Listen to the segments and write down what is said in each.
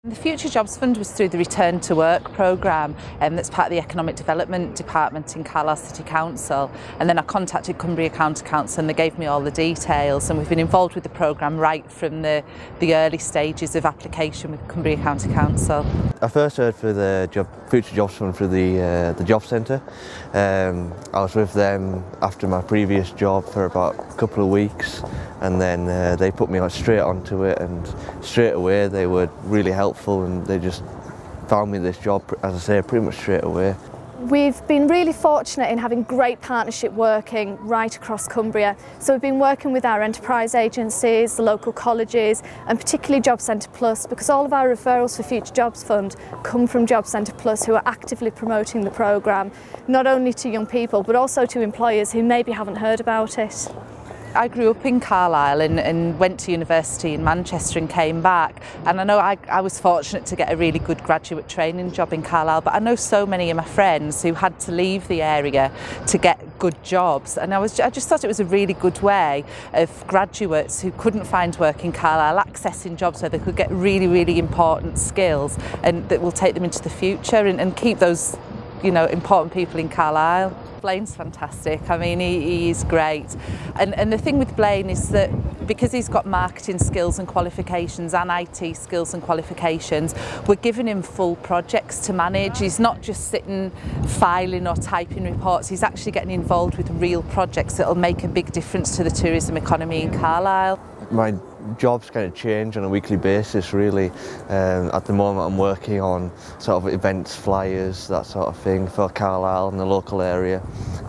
The Future Jobs Fund was through the Return to Work programme that's part of the Economic Development Department in Carlisle City Council, and then I contacted Cumbria County Council and they gave me all the details, and we've been involved with the programme right from the early stages of application with Cumbria County Council. I first heard for the Future Jobs Fund through the Job Centre. I was with them after my previous job for about a couple of weeks, and then they put me straight onto it, and straight away they were really helpful and they just found me this job, as I say, pretty much straight away. We've been really fortunate in having great partnership working right across Cumbria. So we've been working with our enterprise agencies, the local colleges, and particularly Job Centre Plus, because all of our referrals for Future Jobs Fund come from Job Centre Plus, who are actively promoting the programme, not only to young people but also to employers who maybe haven't heard about it. I grew up in Carlisle and went to university in Manchester and came back, and I know I was fortunate to get a really good graduate training job in Carlisle, but I know so many of my friends who had to leave the area to get good jobs, and I just thought it was a really good way of graduates who couldn't find work in Carlisle accessing jobs where they could get really important skills and that will take them into the future and keep those, you know, important people in Carlisle. Blaine's fantastic. I mean, he is great, and the thing with Blaine is that because he's got marketing skills and qualifications and IT skills and qualifications, we're giving him full projects to manage. He's not just sitting filing or typing reports, he's actually getting involved with real projects that will make a big difference to the tourism economy in Carlisle. My job's kind of change on a weekly basis, really. At the moment I'm working on sort of events, flyers, that sort of thing for Carlisle and the local area,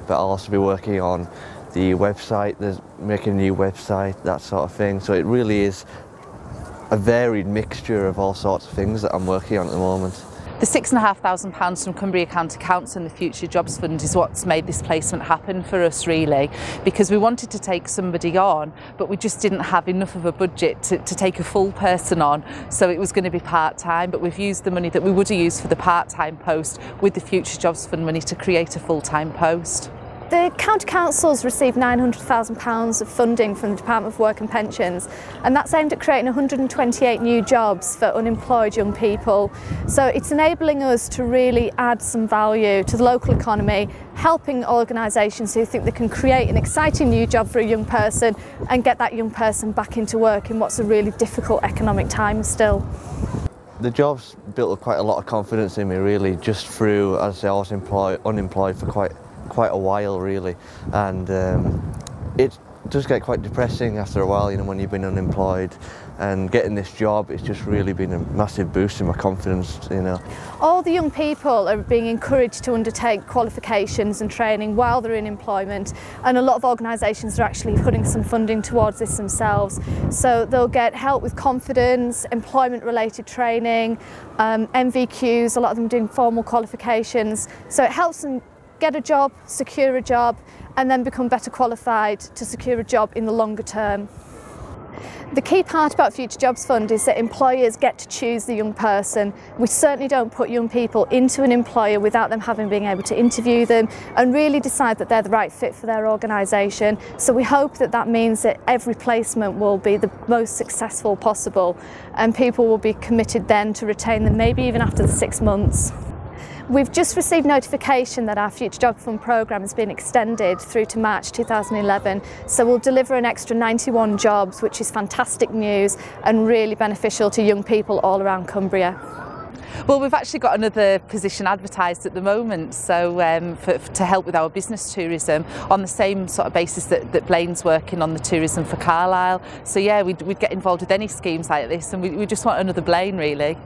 but I'll also be working on the website, making a new website, that sort of thing. So it really is a varied mixture of all sorts of things that I'm working on at the moment. The £6,500 from Cumbria County Council and the Future Jobs Fund is what's made this placement happen for us, really, because we wanted to take somebody on, but we just didn't have enough of a budget to take a full person on, so it was going to be part-time, but we've used the money that we would have used for the part-time post with the Future Jobs Fund money to create a full-time post. The County Council's received £900,000 of funding from the Department of Work and Pensions, and that's aimed at creating 128 new jobs for unemployed young people. So it's enabling us to really add some value to the local economy, helping organisations who think they can create an exciting new job for a young person and get that young person back into work in what's a really difficult economic time still. The job's built up quite a lot of confidence in me, really, just through, as I say, I was unemployed for quite a while, really, and it does get quite depressing after a while, you know, when you've been unemployed, and getting this job, it's just really been a massive boost in my confidence, you know. All the young people are being encouraged to undertake qualifications and training while they're in employment, and a lot of organisations are actually putting some funding towards this themselves. So they'll get help with confidence, employment related training, MVQs, a lot of them doing formal qualifications, so it helps them get a job, secure a job, and then become better qualified to secure a job in the longer term. The key part about Future Jobs Fund is that employers get to choose the young person. We certainly don't put young people into an employer without them having been able to interview them and really decide that they're the right fit for their organisation. So we hope that that means that every placement will be the most successful possible, and people will be committed then to retain them, maybe even after the 6 months. We've just received notification that our Future Job Fund programme has been extended through to March 2011, so we'll deliver an extra 91 jobs, which is fantastic news and really beneficial to young people all around Cumbria. Well, we've actually got another position advertised at the moment, so to help with our business tourism on the same sort of basis that Blaine's working on the tourism for Carlisle. So yeah, we'd get involved with any schemes like this, and we just want another Blaine, really.